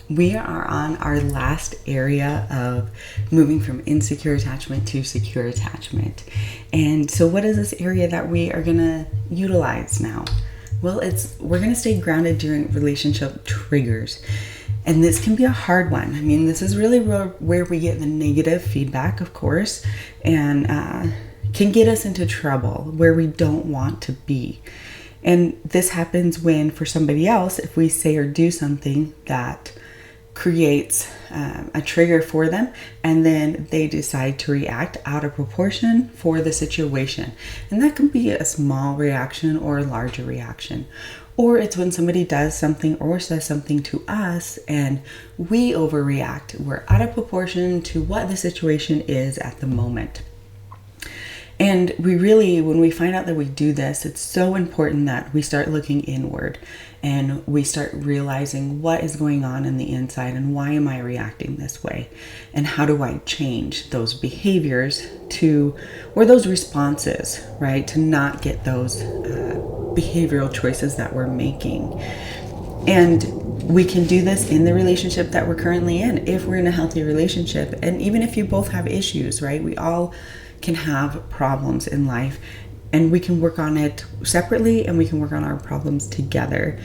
We are on our last area of moving from insecure attachment to secure attachment. And so what is this area that we are going to utilize now? Well, we're going to stay grounded during relationship triggers. And this can be a hard one. I mean, this is really where we get the negative feedback, of course, and can get us into trouble where we don't want to be. And this happens when, for somebody else, if we say or do something that creates a trigger for them, and then they decide to react out of proportion for the situation. And that can be a small reaction or a larger reaction. Or it's when somebody does something or says something to us and we overreact. We're out of proportion to what the situation is at the moment. And when we find out that we do this, it's so important that we start looking inward and we start realizing what is going on in the inside and why am I reacting this way? And how do I change those behaviors or those responses, right? To not get those behavioral choices that we're making. And we can do this in the relationship that we're currently in, if we're in a healthy relationship. And even if you both have issues, right? We all can have problems in life, and we can work on it separately and we can work on our problems together.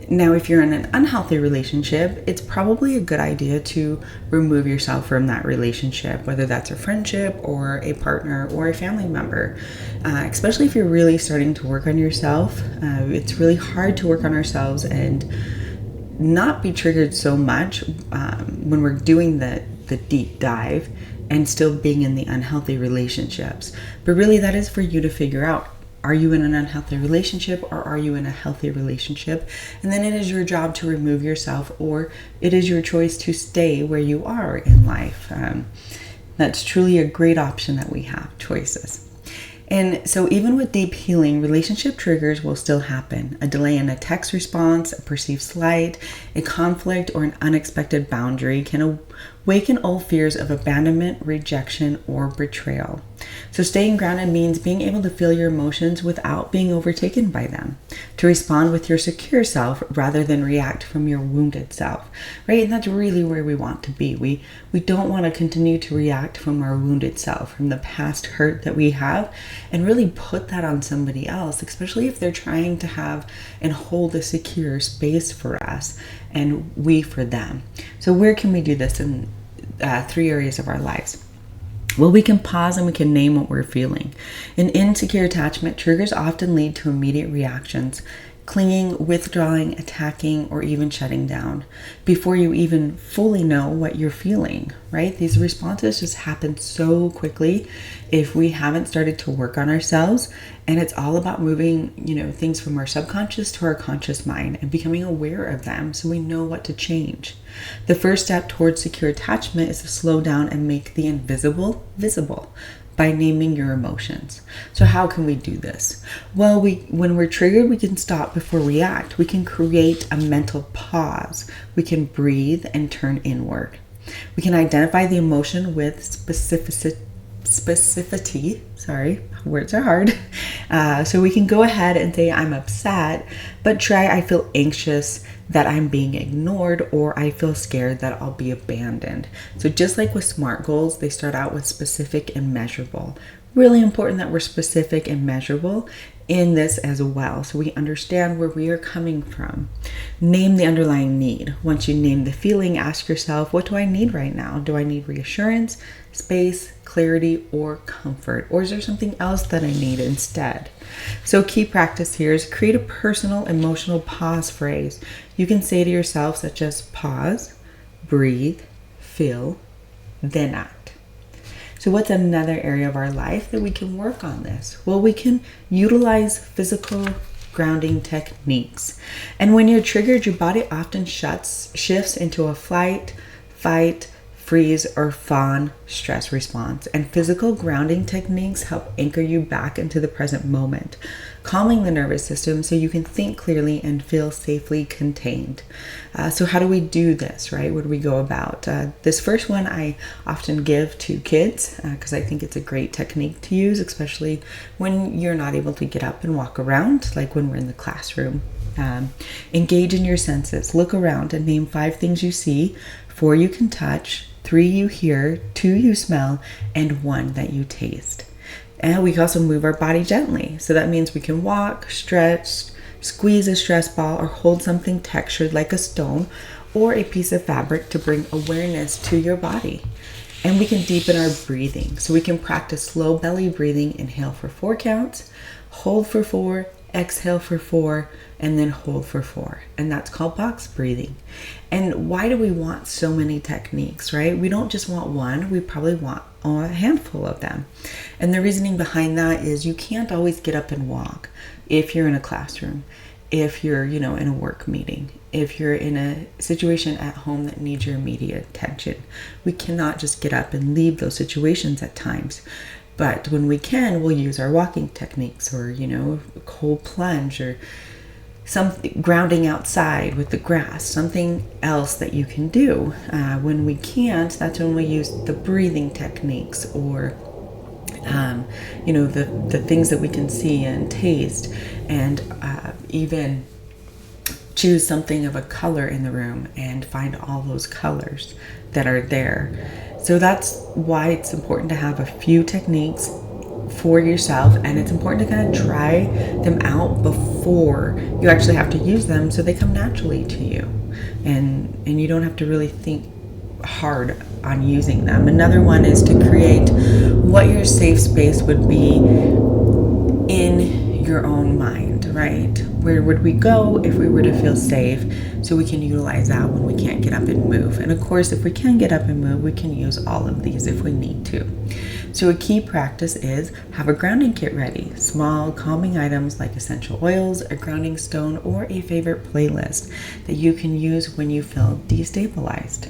Now, if you're in an unhealthy relationship, it's probably a good idea to remove yourself from that relationship, whether that's a friendship or a partner or a family member. Especially if you're really starting to work on yourself. It's really hard to work on ourselves and not be triggered so much when we're doing the deep dive and still being in the unhealthy relationships. But really, that is for you to figure out. Are you in an unhealthy relationship or are you in a healthy relationship? And then it is your job to remove yourself, or it is your choice to stay where you are in life. That's truly a great option that we have, choices. And so even with deep healing, relationship triggers will still happen. A delay in a text response, a perceived slight, a conflict, or an unexpected boundary can awaken old fears of abandonment, rejection, or betrayal. So staying grounded means being able to feel your emotions without being overtaken by them, to respond with your secure self rather than react from your wounded self, right? And that's really where we want to be. We don't want to continue to react from our wounded self, from the past hurt that we have, and really put that on somebody else, especially if they're trying to have and hold a secure space for us and we for them. So where can we do this in 3 areas of our lives? Well, we can pause and we can name what we're feeling. In insecure attachment, triggers often lead to immediate reactions, clinging, withdrawing, attacking, or even shutting down before you even fully know what you're feeling, right? These responses just happen so quickly if we haven't started to work on ourselves. And it's all about moving, things from our subconscious to our conscious mind and becoming aware of them so we know what to change. The first step towards secure attachment is to slow down and make the invisible visible by naming your emotions. So how can we do this? Well, when we're triggered, we can stop before we act. We can create a mental pause. We can breathe and turn inward. We can identify the emotion with specificity. Sorry, words are hard. So we can go ahead and say, I'm upset, but try, I feel anxious that I'm being ignored, or I feel scared that I'll be abandoned. So just like with SMART goals, they start out with specific and measurable. Really important that we're specific and measurable in this as well, so we understand where we are coming from. Name the underlying need. Once you name the feeling, ask yourself, what do I need right now? Do I need reassurance, space, clarity, or comfort? Or is there something else that I need instead? So key practice here is create a personal emotional pause phrase. You can say to yourself, such as pause, breathe, feel, then act. So what's another area of our life that we can work on this? Well, we can utilize physical grounding techniques. And when you're triggered, your body often shifts into a flight, fight, freeze, or fawn stress response. And physical grounding techniques help anchor you back into the present moment, calming the nervous system so you can think clearly and feel safely contained. So how do we do this, right? What do we go about? This first one I often give to kids because I think it's a great technique to use, especially when you're not able to get up and walk around, like when we're in the classroom. Engage in your senses. Look around and name 5 things you see, 4 you can touch, 3 you hear, 2 you smell, and 1 that you taste. And we can also move our body gently. So that means we can walk, stretch, squeeze a stress ball, or hold something textured like a stone or a piece of fabric to bring awareness to your body. And we can deepen our breathing. So we can practice slow belly breathing. Inhale for 4 counts, hold for 4, exhale for 4, and then hold for 4. And that's called box breathing. And why do we want so many techniques, right? We don't just want one, we probably want a handful of them. And the reasoning behind that is you can't always get up and walk if you're in a classroom, if you're, in a work meeting, if you're in a situation at home that needs your immediate attention. We cannot just get up and leave those situations at times. But when we can, we'll use our walking techniques or, a cold plunge or something, grounding outside with the grass, something else that you can do. When we can't, that's when we use the breathing techniques or the things that we can see and taste, and even choose something of a color in the room and find all those colors that are there. So that's why it's important to have a few techniques for yourself, and it's important to kind of try them out before you actually have to use them so they come naturally to you, and you don't have to really think hard on using them. Another one is to create what your safe space would be in your own mind, right? Where would we go if we were to feel safe, so we can utilize that when we can't get up and move. And of course, if we can get up and move, we can use all of these if we need to. So a key practice is have a grounding kit ready. Small calming items like essential oils, a grounding stone, or a favorite playlist that you can use when you feel destabilized.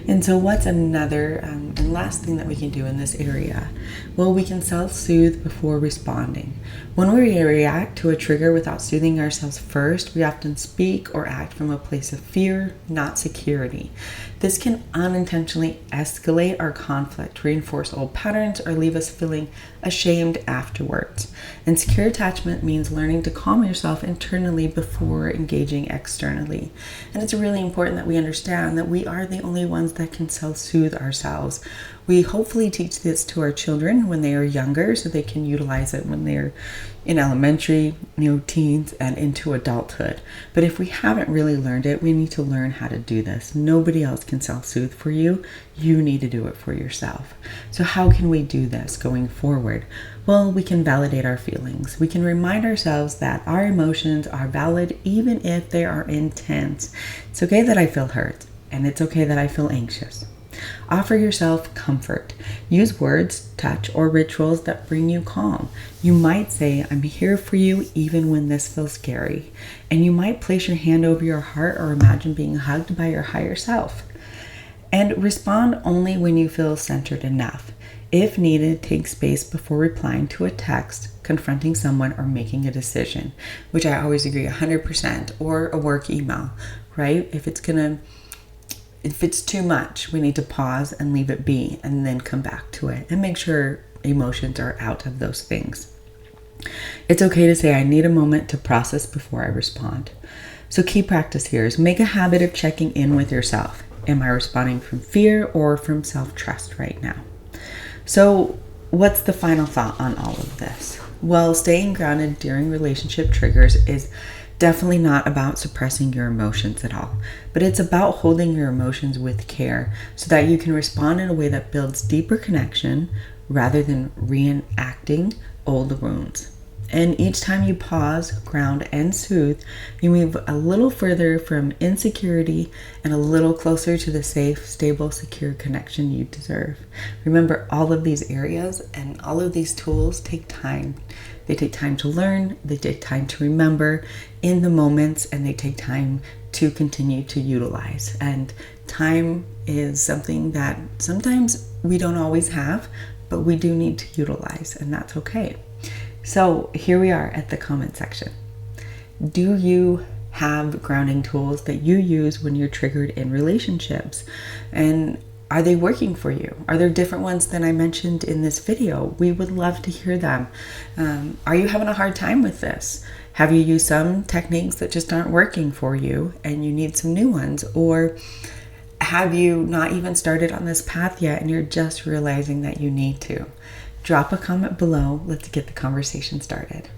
And so what's another and last thing that we can do in this area? Well, we can self-soothe before responding. When we react to a trigger without soothing ourselves first, we often speak or act from a place of fear, not security. This can unintentionally escalate our conflict, reinforce old patterns, or leave us feeling ashamed afterwards. And secure attachment means learning to calm yourself internally before engaging externally. And it's really important that we understand that we are the only ones that can self-soothe ourselves. We hopefully teach this to our children when they are younger so they can utilize it when they're in elementary, teens, and into adulthood. But if we haven't really learned it, we need to learn how to do this. Nobody else can self-soothe for you. You need to do it for yourself. So how can we do this going forward? Well, we can validate our feelings. We can remind ourselves that our emotions are valid even if they are intense. It's okay that I feel hurt, and it's okay that I feel anxious. Offer yourself comfort. Use words, touch, or rituals that bring you calm. You might say, I'm here for you even when this feels scary. And you might place your hand over your heart or imagine being hugged by your higher self. And respond only when you feel centered enough. If needed, take space before replying to a text, confronting someone, or making a decision, which I always agree 100%, or a work email, right? If it's too much, we need to pause and leave it be and then come back to it and make sure emotions are out of those things. It's okay to say, I need a moment to process before I respond. So key practice here is make a habit of checking in with yourself. Am I responding from fear or from self-trust right now? So what's the final thought on all of this? Well, staying grounded during relationship triggers is definitely not about suppressing your emotions at all, but it's about holding your emotions with care so that you can respond in a way that builds deeper connection rather than reenacting old wounds. And each time you pause, ground, and soothe, you move a little further from insecurity and a little closer to the safe, stable, secure connection you deserve. Remember, all of these areas and all of these tools take time. They take time to learn, they take time to remember in the moments, and they take time to continue to utilize. And time is something that sometimes we don't always have, but we do need to utilize, and that's okay. So here we are at the comment section. Do you have grounding tools that you use when you're triggered in relationships? And Are they working for you? Are there different ones than I mentioned in this video? We would love to hear them. Are you having a hard time with this? Have you used some techniques that just aren't working for you and you need some new ones? Or have you not even started on this path yet and you're just realizing that you need to? Drop a comment below. Let's get the conversation started.